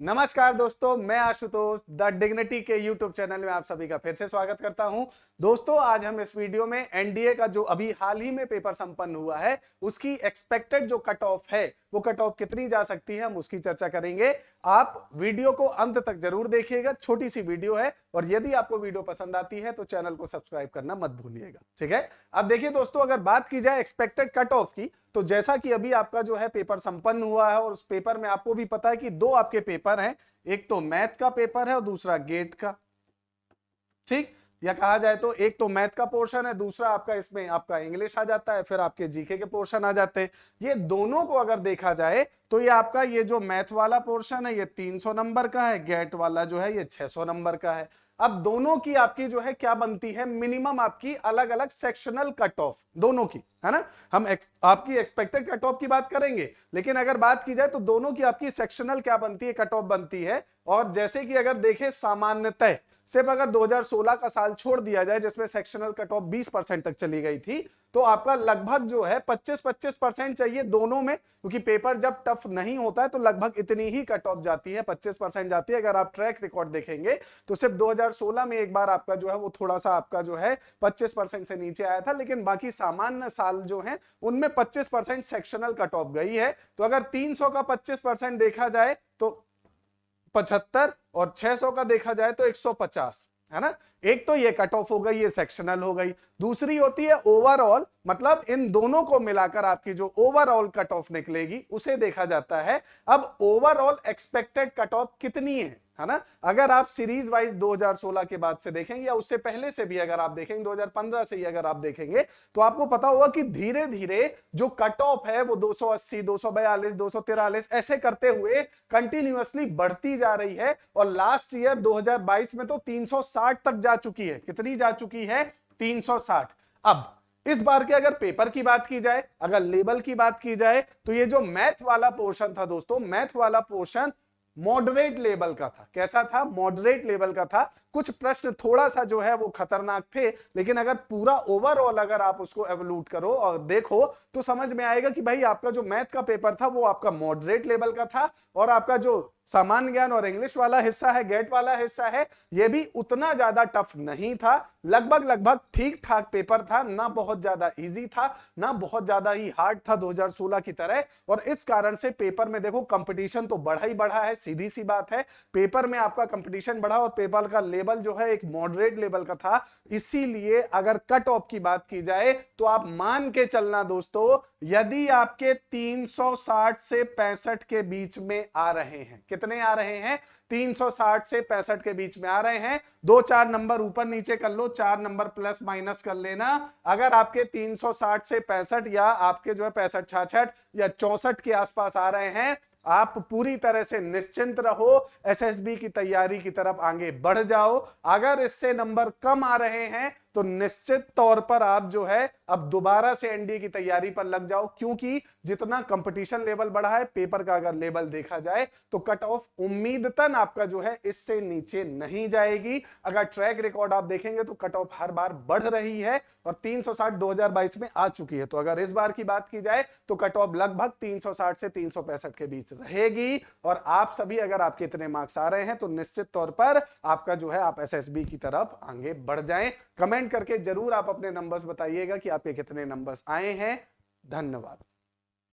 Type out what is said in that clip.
नमस्कार दोस्तों, मैं आशुतोष द डिग्निटी के यूट्यूब चैनल में आप सभी का फिर से स्वागत करता हूं। दोस्तों, आज हम इस वीडियो में एनडीए का जो अभी हाल ही में पेपर संपन्न हुआ है उसकी एक्सपेक्टेड जो कट ऑफ है वो कट ऑफ कितनी जा सकती है, हम उसकी चर्चा करेंगे। आप वीडियो को अंत तक जरूर देखिएगा, छोटी सी वीडियो है और यदि आपको वीडियो पसंद आती है तो चैनल को सब्सक्राइब करना मत भूलिएगा, ठीक है। अब देखिए दोस्तों, अगर बात की जाए एक्सपेक्टेड कट ऑफ की, तो जैसा कि अभी आपका जो है पेपर संपन्न हुआ है और उस पेपर में आपको भी पता है कि दो आपके पेपर हैं, एक तो मैथ का पेपर है और दूसरा गेट का, ठीक। या कहा जाए तो एक तो मैथ का पोर्शन है, दूसरा आपका इसमें आपका इंग्लिश आ जाता है, फिर आपके जीके के पोर्शन आ जाते हैं। ये दोनों को अगर देखा जाए तो ये आपका ये जो मैथ वाला पोर्शन है ये 300 नंबर का है, गेट वाला जो है ये 600 नंबर का है। अब दोनों की आपकी जो है क्या बनती है, मिनिमम आपकी अलग अलग सेक्शनल कट ऑफ दोनों की, है ना। हम आपकी एक्सपेक्टेड कट ऑफ की बात करेंगे, लेकिन अगर बात की जाए तो दोनों की आपकी सेक्शनल क्या बनती है, कट ऑफ बनती है। और जैसे कि अगर देखें सामान्यतः सिर्फ अगर 2016 का साल छोड़ दिया जाए जिसमें सेक्शनल कट ऑफ 20% तक चली गई थी, तो आपका लगभग जो है 25-25% चाहिए दोनों में, क्योंकि पेपर जब टफ नहीं होता है तो लगभग इतनी ही कट ऑफ जाती है, 25% जाती है। अगर आप ट्रैक रिकॉर्ड देखेंगे तो सिर्फ 2016 में एक बार आपका जो है वो थोड़ा सा आपका जो है 25% से नीचे आया था, लेकिन बाकी सामान्य साल जो है उनमें 25% सेक्शनल कट ऑफ गई है। तो अगर 300 का 25% देखा जाए तो 75 और 600 का देखा जाए तो 150, है ना। एक तो ये कट ऑफ हो गई, ये सेक्शनल हो गई। दूसरी होती है ओवरऑल, मतलब इन दोनों को मिलाकर आपकी जो ओवरऑल कट ऑफ निकलेगी उसे देखा जाता है। अब ओवरऑल एक्सपेक्टेड कट ऑफ कितनी है ना। अगर आप सीरीज वाइज 2016 के बाद से देखेंगे या उससे पहले से भी अगर आप देखेंगे, 2015 से ही अगर आप देखेंगे, तो आपको पता होगा कि धीरे धीरे जो कट ऑफ है वो 280, 242, 243 ऐसे करते हुए कंटिन्यूअसली बढ़ती जा रही है। और लास्ट ईयर 2022 में तो 360 तक जा चुकी है। कितनी जा चुकी है? 360। अब इस बार के अगर पेपर की बात की जाए, अगर लेवल की बात की जाए, तो ये जो मैथ वाला पोर्शन था दोस्तों, मैथ वाला पोर्शन मॉडरेट लेवल का था। कैसा था? मॉडरेट लेवल का था। कुछ प्रश्न थोड़ा सा जो है वो खतरनाक थे, लेकिन अगर पूरा ओवरऑल अगर आप उसको एवल्यूट करो और देखो तो समझ में आएगा कि भाई आपका जो मैथ का पेपर था वो आपका मॉडरेट लेवल का था, और आपका जो सामान्य ज्ञान और इंग्लिश वाला हिस्सा है, गेट वाला हिस्सा है, ये भी उतना ज्यादा टफ नहीं था। लगभग लगभग ठीक ठाक पेपर था, ना बहुत ज्यादा इजी था ना बहुत ज्यादा ही हार्ड था 2016 की तरह। और इस कारण से पेपर में देखो कंपटीशन तो बढ़ा ही बढ़ा है, सीधी सी बात है। पेपर में आपका कंपटीशन बढ़ा और पेपर का लेवल जो है एक मॉडरेट लेवल का था। इसीलिए अगर कट ऑफ की बात की जाए तो आप मान के चलना दोस्तों, यदि आपके 360 से 65 के बीच में आ रहे हैं, कितने आ रहे हैं? 360 से 65 के बीच में आ रहे हैं। 2-4 नंबर ऊपर नीचे कर लो, 4 नंबर प्लस माइनस कर लेना। अगर आपके 360 से 65 या आपके जो है 65-66 या 64 के आसपास आ रहे हैं, आप पूरी तरह से निश्चिंत रहो, एसएसबी की तैयारी की तरफ आगे बढ़ जाओ। अगर इससे नंबर कम आ रहे हैं तो निश्चित तौर पर आप जो है अब दोबारा से एनडीए की तैयारी पर लग जाओ, क्योंकि जितना कंपटीशन लेवल बढ़ा है, पेपर का अगर लेवल देखा जाए तो कट ऑफ उम्मीदतन आपका जो है इससे नीचे नहीं जाएगी। अगर ट्रैक रिकॉर्ड आप देखेंगे तो कट ऑफ हर बार बढ़ रही है और 360 2022 में आ चुकी है। तो अगर इस बार की बात की जाए तो कट ऑफ लगभग 360 से 365 के बीच रहेगी। और आप सभी अगर आपके इतने मार्क्स आ रहे हैं तो निश्चित तौर पर आपका जो है आप एसएसबी की तरफ आगे बढ़ जाएं। कमेंट करके जरूर आप अपने नंबर्स बताइएगा कि आपके कितने नंबर्स आए हैं। धन्यवाद।